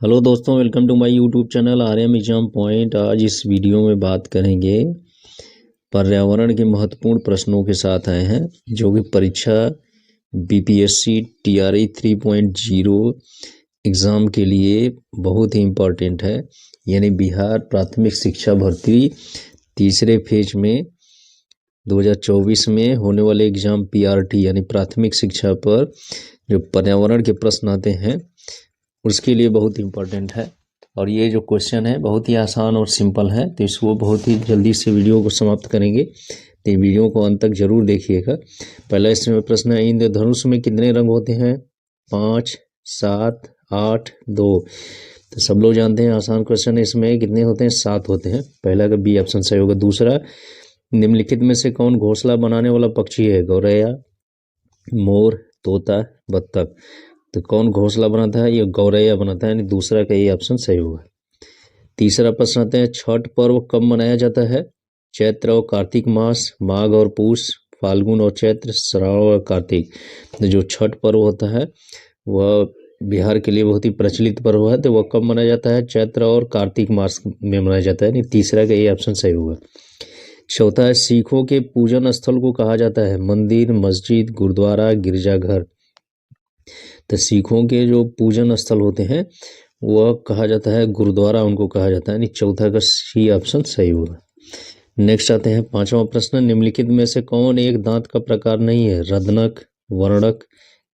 Hello दोस्तों, welcome to my YouTube channel Aryam exam point. आज इस वीडियो में बात करेंगे पर्यावरण के महत्वपूर्ण प्रश्नों के साथ आए हैं जो कि परीक्षा बीपीएससी टीआरई 3.0 एग्ज़ाम के लिए बहुत ही इम्पोर्टेंट है। यानी बिहार प्राथमिक शिक्षा भर्ती तीसरे फेज में 2024 में होने वाले एग्ज़ाम पीआरटी यानी प्राथमिक शिक्षा पर जो पर्यावरण के प्रश्न आते हैं उसके लिए बहुत इम्पोर्टेंट है। और ये जो क्वेश्चन है बहुत ही आसान और सिंपल है, तो इसको बहुत ही जल्दी से वीडियो को समाप्त करेंगे, तो वीडियो को अंत तक जरूर देखिएगा। पहला इसमें प्रश्न है, इंद्रधनुष में कितने रंग होते हैं? 5, 7, 8, 2। तो सब लोग जानते हैं, आसान क्वेश्चन है। इसमें कितने होते हैं? 7 होते हैं। पहला का बी ऑप्शन सही होगा। दूसरा, निम्नलिखित में से कौन घोंसला बनाने वाला पक्षी है? गौरैया, मोर, तोता, बत्तख। तो कौन घोंसला बनाता है? ये गौरैया बनाता है, यानी दूसरा का ये ऑप्शन सही होगा। तीसरा प्रश्न आता है, छठ पर्व कब मनाया जाता है? चैत्र और कार्तिक मास, माघ और पूस, फाल्गुन और चैत्र, श्रावण और कार्तिक। तो जो छठ पर्व होता है वह बिहार के लिए बहुत ही प्रचलित पर्व है, तो वह कब मनाया जाता है? चैत्र और कार्तिक मास में मनाया जाता है, तीसरा का ये ऑप्शन सही होगा। चौथा है, सिखों के पूजन स्थल को कहा जाता है? मंदिर, मस्जिद, गुरुद्वारा, गिरजाघर। तो सिखों के जो पूजन स्थल होते हैं वह कहा जाता है गुरुद्वारा, उनको कहा जाता है, यानी चौथा का सी ऑप्शन सही होगा। नेक्स्ट आते हैं पांचवा प्रश्न, निम्नलिखित में से कौन एक दांत का प्रकार नहीं है? रत्नक, वर्णक,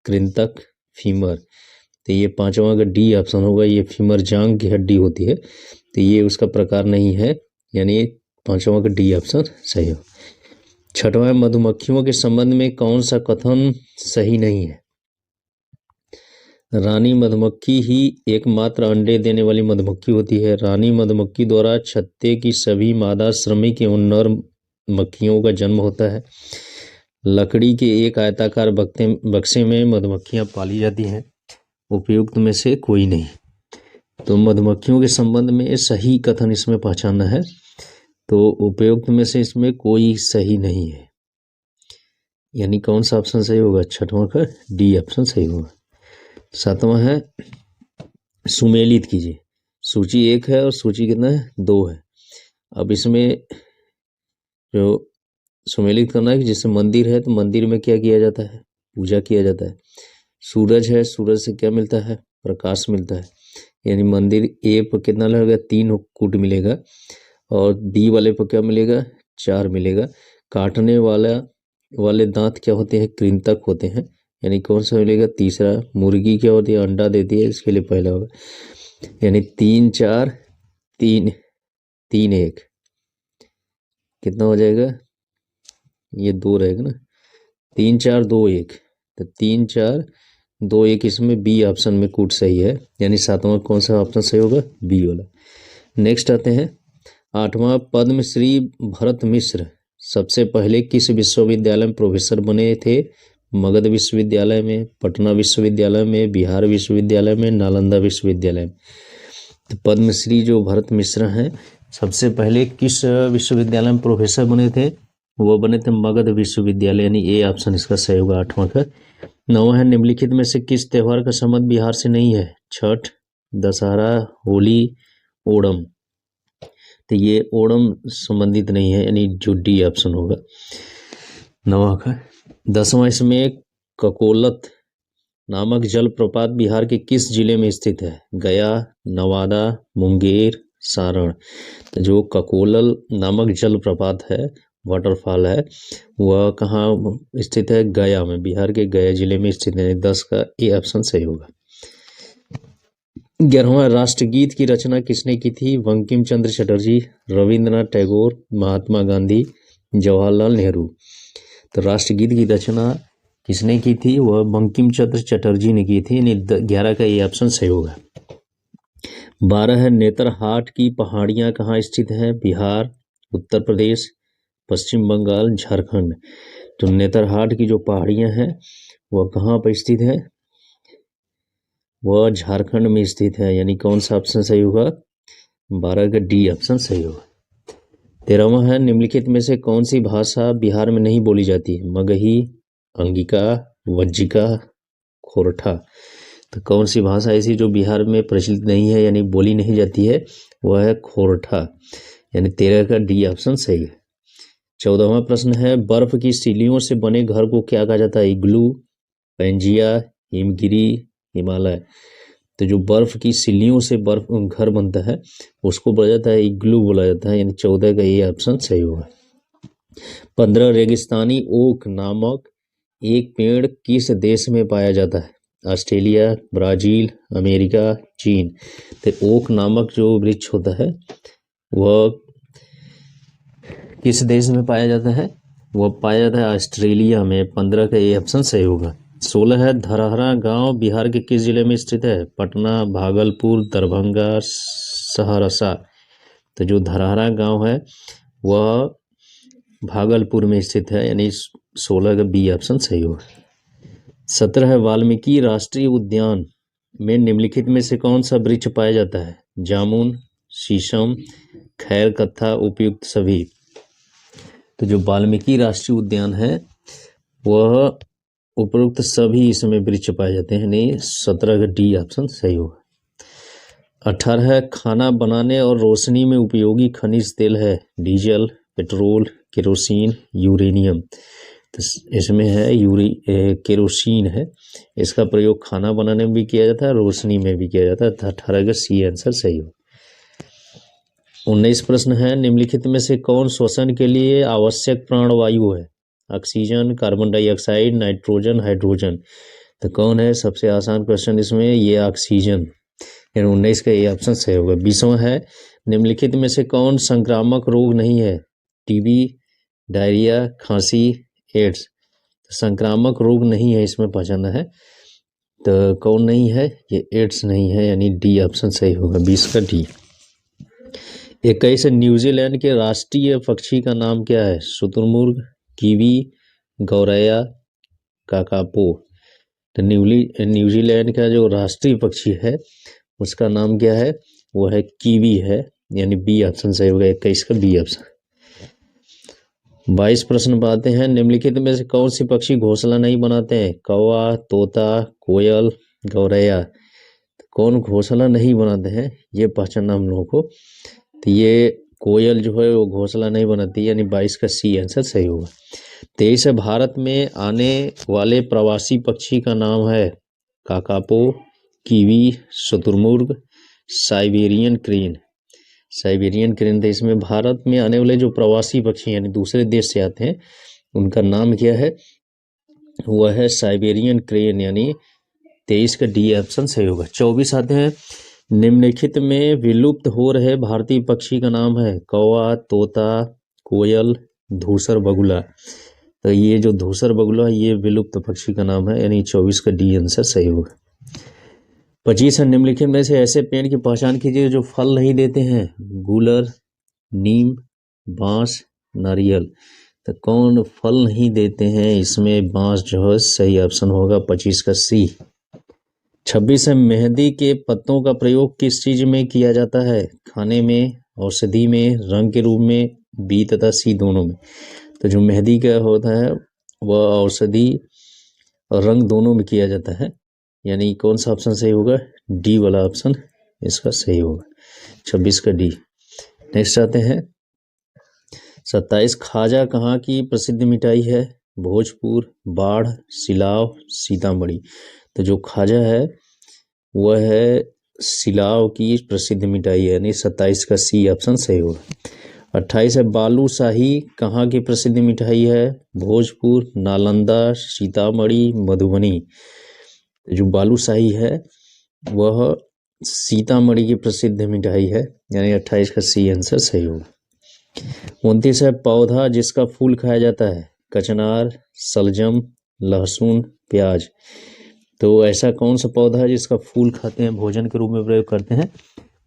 कृंतक, फीमर। तो ये पांचवा का डी ऑप्शन होगा। ये फीमर जांग की हड्डी होती है, तो ये उसका प्रकार नहीं है, यानी पांचवा का डी ऑप्शन सही हो। छठवां, मधुमक्खियों के संबंध में कौन सा कथन सही नहीं है? रानी मधुमक्खी ही एकमात्र अंडे देने वाली मधुमक्खी होती है। रानी मधुमक्खी द्वारा छत्ते की सभी मादा श्रमिक एवं नर मक्खियों का जन्म होता है। लकड़ी के एक आयताकार बक्से में मधुमक्खियां पाली जाती हैं। उपयुक्त में से कोई नहीं। तो मधुमक्खियों के संबंध में सही कथन इसमें पहचानना है, तो उपयुक्त में से इसमें कोई सही नहीं है, यानी कौन सा ऑप्शन सही होगा? छठवां का डी ऑप्शन सही होगा। सातवां है, सुमेलित कीजिए। सूची 1 है और सूची कितना है? 2 है। अब इसमें जो सुमेलित करना है कि जैसे मंदिर है तो मंदिर में क्या किया जाता है? पूजा किया जाता है। सूरज है, सूरज से क्या मिलता है? प्रकाश मिलता है, यानी मंदिर ए पर कितना लगेगा? 3 कूट मिलेगा, और डी वाले पर क्या मिलेगा? 4 मिलेगा। काटने वाले दांत क्या होते हैं? कृंतक होते हैं, यानी कौन सा मिलेगा? तीसरा। मुर्गी क्या होती है? अंडा देती है, इसके लिए पहला होगा, यानी 3, 4, 3, 3, 1 कितना हो जाएगा? ये 2 रहेगा ना। 3, 4, 2, 1, तो 3, 4, 2, 1 इसमें बी ऑप्शन में कूट सही है, यानी सातवां कौन सा ऑप्शन सही होगा? बी वाला। नेक्स्ट आते हैं आठवां, पद्मश्री भरत मिश्र सबसे पहले किस विश्वविद्यालय में प्रोफेसर बने थे? मगध विश्वविद्यालय में, पटना विश्वविद्यालय में, बिहार विश्वविद्यालय में, नालंदा विश्वविद्यालय में। तो पद्मश्री जो भरत मिश्र हैं सबसे पहले किस विश्वविद्यालय में प्रोफेसर बने थे? वो बने थे मगध विश्वविद्यालय, यानी ए ऑप्शन इसका सही होगा आठवां का। नौवां है, निम्नलिखित में से किस त्योहार का संबंध बिहार से नहीं है? छठ, दशहरा, होली, ओणम। तो ये ओणम संबंधित नहीं है, यानी जो डी ऑप्शन होगा नवा का। 10वां, इसमें ककोलत नामक जलप्रपात बिहार के किस जिले में स्थित है? गया, नवादा, मुंगेर, सारण। तो जो ककोलल नामक जलप्रपात है, वाटरफॉल है, वह कहाँ स्थित है? गया में, बिहार के गया जिले में स्थित है। 10 का ए ऑप्शन सही होगा। 11वां, राष्ट्रगीत की रचना किसने की थी? बंकिम चंद्र चटर्जी, रविंद्रनाथ टैगोर, महात्मा गांधी, जवाहरलाल नेहरू। तो राष्ट्रगीत की रचना किसने की थी? वह बंकिम चंद्र चटर्जी ने की थी, यानी 11 का ये ऑप्शन सही होगा। 12 है, नेतरहाट की पहाड़ियां कहाँ स्थित हैं? बिहार, उत्तर प्रदेश, पश्चिम बंगाल, झारखंड। तो नेतरहाट की जो पहाड़ियां हैं वह कहाँ पर स्थित है? वह झारखंड में स्थित है, यानी कौन सा ऑप्शन सही होगा? 12 का डी ऑप्शन सही होगा। 13वां है, निम्नलिखित में से कौन सी भाषा बिहार में नहीं बोली जाती है? मगही, अंगिका, वज्जिका, खोरठा। तो कौन सी भाषा ऐसी जो बिहार में प्रचलित नहीं है यानी बोली नहीं जाती है, वह है खोरठा, यानी 13 का डी ऑप्शन सही है। 14वां प्रश्न है, बर्फ की सीलियों से बने घर को क्या कहा जाता है? इग्लू, पेंजिया, हिमगिरी, हिमालय। तो जो बर्फ की सिल्लियों से बर्फ घर बनता है उसको बोला जाता है इग्लू बोला जाता है, यानी 14 का ये ऑप्शन सही होगा। 15 रेगिस्तानी ओक नामक एक पेड़ किस देश में पाया जाता है? ऑस्ट्रेलिया, ब्राजील, अमेरिका, चीन। तो ओक नामक जो वृक्ष होता है वह किस देश में पाया जाता है? वह पाया जाता है ऑस्ट्रेलिया में। 15 का ये ऑप्शन सही होगा। 16 है, धरहरा गांव बिहार के किस जिले में स्थित है? पटना, भागलपुर, दरभंगा, सहरसा। तो जो धरहरा गांव है वह भागलपुर में स्थित है, यानी 16 का बी ऑप्शन सही होगा। 17 है, वाल्मीकि राष्ट्रीय उद्यान में निम्नलिखित में से कौन सा वृक्ष पाया जाता है? जामुन, शीशम, खैर कत्था, उपयुक्त सभी। तो जो वाल्मीकि राष्ट्रीय उद्यान है वह उपरोक्त सभी इसमें वृक्ष पाए जाते हैं, यानी 17 का डी ऑप्शन सही होगा। 18 है, खाना बनाने और रोशनी में उपयोगी खनिज तेल है? Diesel, petrol, kerosene, uranium. तो इसमें है केरोसिन है। इसका प्रयोग खाना बनाने में भी किया जाता है, रोशनी में भी किया जाता है। तो 18 का सी आंसर सही हो। 19 प्रश्न है, निम्नलिखित में से कौन श्वसन के लिए आवश्यक प्राणवायु है? Oxygen, carbon dioxide, nitrogen, hydrogen. तो कौन है? सबसे आसान क्वेश्चन इसमें ये ऑक्सीजन, यानी 19 का ये ऑप्शन सही होगा। 20वां है, निम्नलिखित में से कौन संक्रामक रोग नहीं है? टीबी, डायरिया, खांसी, एड्स। तो संक्रामक रोग नहीं है इसमें पहचाना है, तो कौन नहीं है? ये एड्स नहीं है, यानी डी ऑप्शन सही होगा, 20 का डी। 21 न्यूजीलैंड के राष्ट्रीय पक्षी का नाम क्या है? शुतुरमुर्ग, कीवी, गौरैया, काकापो। तो न्यूजीलैंड का जो राष्ट्रीय पक्षी है उसका नाम क्या है? वो है कीवी है, यानी बी ऑप्शन सही होगा, 21 का बी ऑप्शन। 22 प्रश्न पाते हैं, निम्नलिखित में से कौन सी पक्षी घोंसला नहीं बनाते हैं? कौवा, तोता, कोयल, गौरैया। कौन घोंसला नहीं बनाते हैं ये पहचानना हम लोगों को। तो ये कोयल जो है वो घोंसला नहीं बनाती, यानी 22 का सी आंसर सही होगा। 23 है, भारत में आने वाले प्रवासी पक्षी का नाम है? काकापो, कीवी, शुतुरमुर्ग, साइबेरियन क्रेन। Siberian crane. तो इसमें भारत में आने वाले जो प्रवासी पक्षी यानी दूसरे देश से आते हैं उनका नाम क्या है? वह है साइबेरियन क्रेन, यानी 23 का डी ऑप्शन सही होगा। 24 आते हैं, निम्नलिखित में विलुप्त हो रहे भारतीय पक्षी का नाम है? कौवा, तोता, कोयल, धूसर बगुला। तो ये जो धूसर बगुला ये विलुप्त पक्षी का नाम है, यानी 24 का डी आंसर सही होगा। 25 निम्नलिखित में से ऐसे पेड़ की पहचान कीजिए जो फल नहीं देते हैं? गूलर, नीम, बांस, नारियल। तो कौन फल नहीं देते हैं इसमें? बांस जो है सही ऑप्शन होगा, 25 का सी। 26 है, मेहंदी के पत्तों का प्रयोग किस चीज में किया जाता है? खाने में, औषधि में, रंग के रूप में, बी तथा सी दोनों में। तो जो मेहंदी का होता है वह औषधि और रंग दोनों में किया जाता है, यानी कौन सा ऑप्शन सही होगा? डी वाला ऑप्शन इसका सही होगा, 26 का डी। नेक्स्ट आते हैं 27, खाजा कहाँ की प्रसिद्ध मिठाई है? भोजपुर, बाढ़, सिलाव, सीतामढ़ी। तो जो खाजा है वह है सिलाव की प्रसिद्ध मिठाई है, यानी 27 का सी ऑप्शन सही होगा। 28 है, बालूशाही कहाँ की प्रसिद्ध मिठाई है? भोजपुर, नालंदा, सीतामढ़ी, मधुबनी। जो बालूशाही है वह सीतामढ़ी की प्रसिद्ध मिठाई है, यानी 28 का सी आंसर सही होगा। 29 है, पौधा जिसका फूल खाया जाता है? कचनार, सलजम, लहसुन, प्याज। तो ऐसा कौन सा पौधा है जिसका फूल खाते हैं, भोजन के रूप में प्रयोग करते हैं?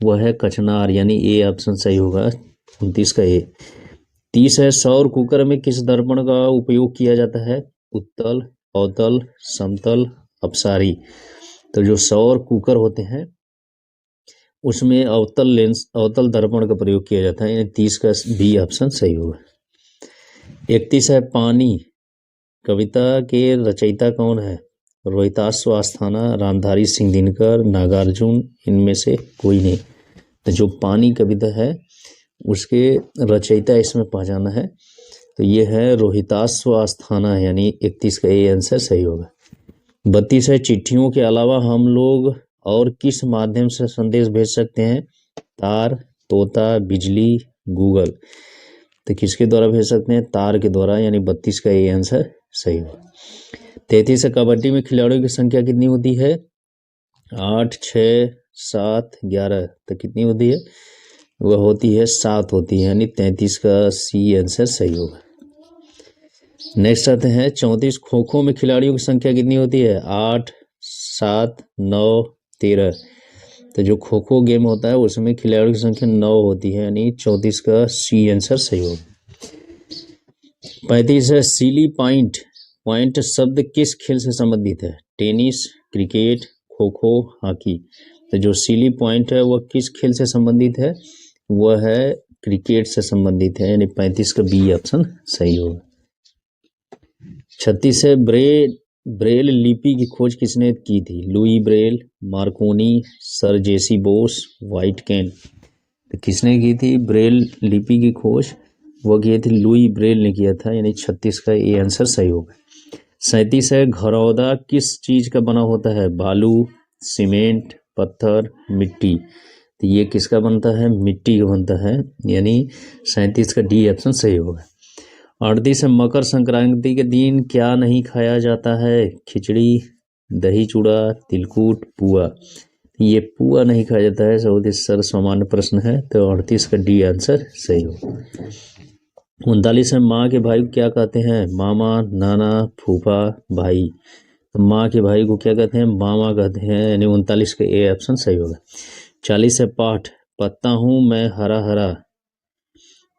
वह है कचनार, यानी ए ऑप्शन सही होगा, 29 का ए। 30 है, सौर कुकर में किस दर्पण का उपयोग किया जाता है? उत्तल, अवतल, समतल, अपसारी। तो जो सौर कुकर होते हैं उसमें अवतल दर्पण का प्रयोग किया जाता है, यानी 30 का बी ऑप्शन सही होगा। 31 है, पानी कविता के रचयिता कौन है? रोहिताश्व आस्थाना, रामधारी सिंह दिनकर, नागार्जुन, इनमें से कोई नहीं। तो जो पानी कविता है उसके रचयिता इसमें पहचाना है, तो ये है रोहिताश्व आस्थाना, यानी 31 का ए आंसर सही होगा। 32 है, चिट्ठियों के अलावा हम लोग और किस माध्यम से संदेश भेज सकते हैं? तार, तोता, बिजली, गूगल। तो किसके द्वारा भेज सकते हैं? तार के द्वारा, यानी 32 का ए आंसर सही होगा। 33 है, कबड्डी में खिलाड़ियों की संख्या कितनी होती है? 8, 6, 7, 11। तो कितनी होती है? वह होती है 7 होती है, यानी 33 का सी आंसर सही होगा। नेक्स्ट आते हैं 34, खो खो में खिलाड़ियों की संख्या कितनी होती है? 8, 7, 9, 13। तो जो खो खो गेम होता है उसमें खिलाड़ियों की संख्या 9 होती है, यानी 34 का सी आंसर सही होगा। 35 है, सीली पॉइंट। पॉइंट शब्द किस खेल से संबंधित है? Tennis, cricket, kho kho, hockey. तो जो सीली पॉइंट है वह किस खेल से संबंधित है? वह है क्रिकेट से संबंधित है, यानी 35 का बी ऑप्शन सही होगा। 36 है, ब्रेल लिपि की खोज किसने की थी? लुई ब्रेल, मार्कोनी, सर जेसी बोस, व्हाइटकेन। तो किसने की थी ब्रेल लिपि की खोज? वह की थी लुई ब्रेल ने किया था, यानी 36 का ये आंसर सही होगा। 37 है, घरौदा किस चीज का बना होता है? बालू, सीमेंट, पत्थर, मिट्टी। तो ये किसका बनता है? मिट्टी का बनता है, यानी 37 का डी ऑप्शन सही होगा। 38 है, मकर संक्रांति के दिन क्या नहीं खाया जाता है? खिचड़ी, दही चूड़ा, तिलकुट, पुआ। ये पुआ नहीं खाया जाता है, बहुत ही सरल सामान्य प्रश्न है, तो 38 का डी आंसर सही होगा। 39 है, माँ के भाई को क्या कहते हैं? मामा, नाना, फूफा, भाई। तो माँ के भाई को क्या कहते हैं? मामा कहते हैं, यानी 39 का ए ऑप्शन सही होगा। 40 है, पाठ। पत्ता हूँ मैं हरा हरा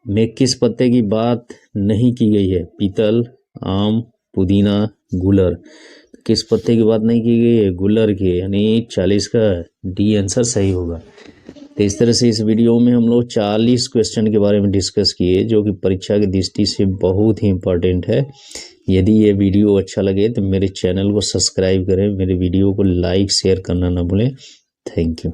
में किस पत्ते की बात नहीं की गई है? पीतल, आम, पुदीना, गुलर। किस पत्ते की बात नहीं की गई है? गुलर की, यानी 40 का डी आंसर सही होगा। तो इस तरह से इस वीडियो में हम लोग 40 क्वेश्चन के बारे में डिस्कस किए, जो कि परीक्षा की दृष्टि से बहुत ही इम्पोर्टेंट है। यदि ये वीडियो अच्छा लगे तो मेरे चैनल को सब्सक्राइब करें, मेरे वीडियो को लाइक शेयर करना ना भूलें। Thank you.